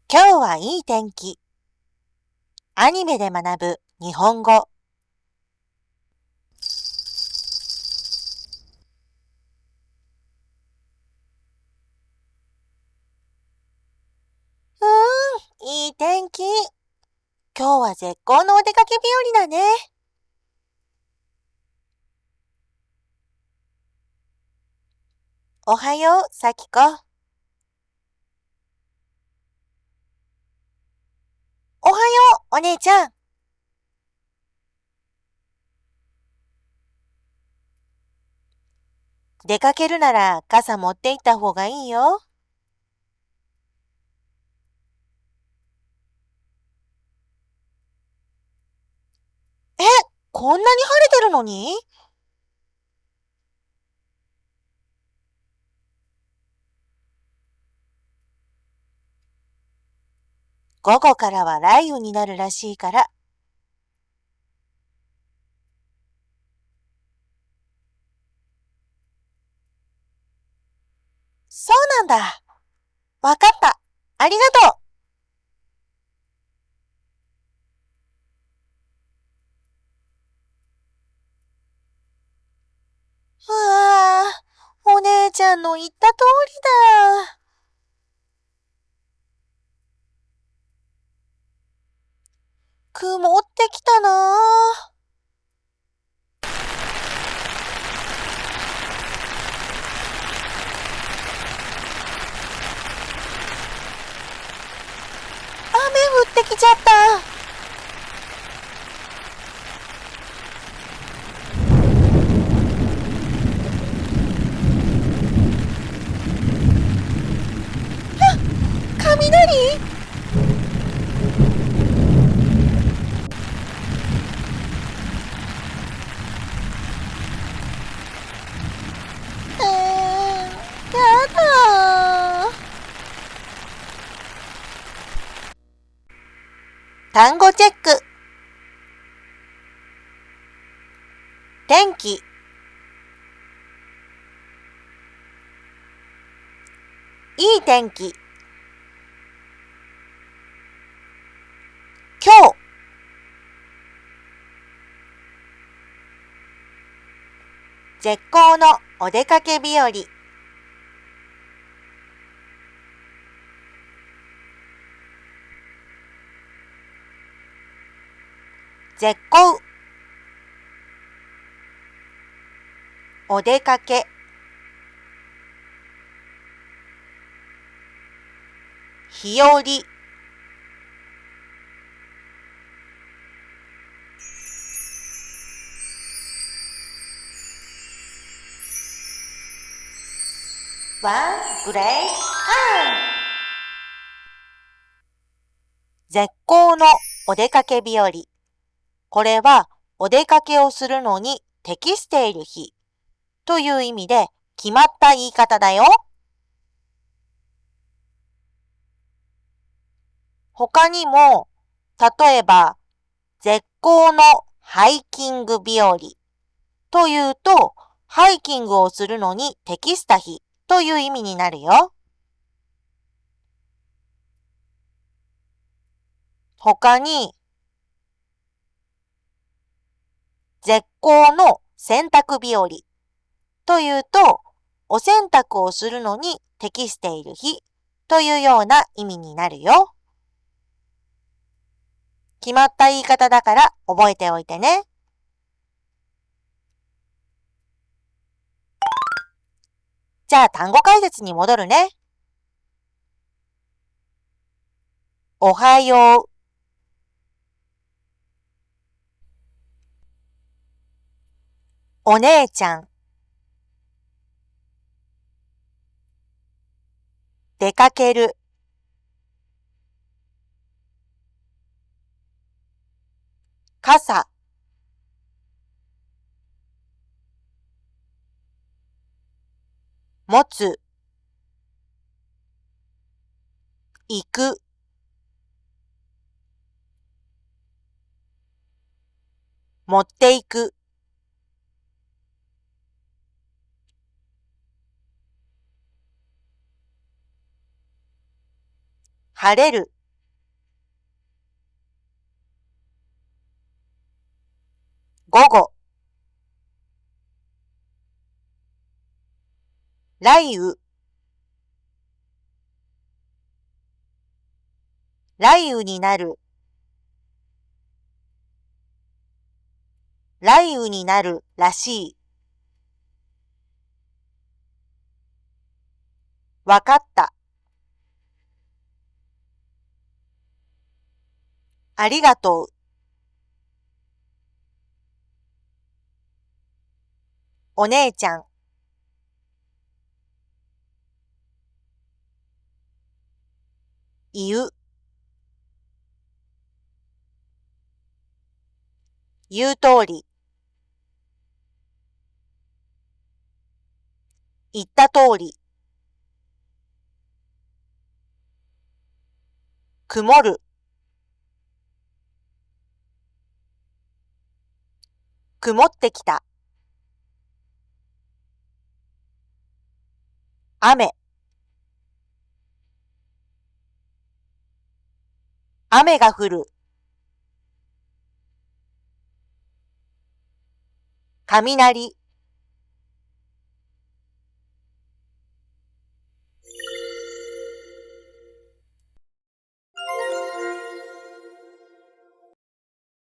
今日はいい天気。アニメで学ぶ日本語。いい天気。今日は絶好のお出かけ日和だね。おはよう、さきこ。おはよう、お姉ちゃん。出かけるなら傘持って行った方がいいよ。こんなに晴れてるのに？午後からは雷雨になるらしいから。そうなんだ。わかった。ありがとう。うわあ、お姉ちゃんの言った通りだ。曇ってきたなあ。雨降ってきちゃった。雷？やだ。単語チェック。天気。いい天気。今日。絶好のお出かけ日和。絶好。お出かけ。日和。One great time。絶好のお出かけ日和。これはお出かけをするのに適している日という意味で決まった言い方だよ。他にも、例えば、絶好のハイキング日和というと、ハイキングをするのに適した日という意味になるよ。他に、絶好の洗濯日和というと、お洗濯をするのに適している日というような意味になるよ。決まった言い方だから覚えておいてね。じゃあ単語解説に戻るね。おはよう。お姉ちゃん。出かける。傘。持つ。行く。持っていく。晴れる。午後。雷雨。雷雨になる。雷雨になるらしい。わかった。ありがとう。お姉ちゃん。言う。言う通り。言った通り。曇る。曇ってきた。雨。雨が降る。雷。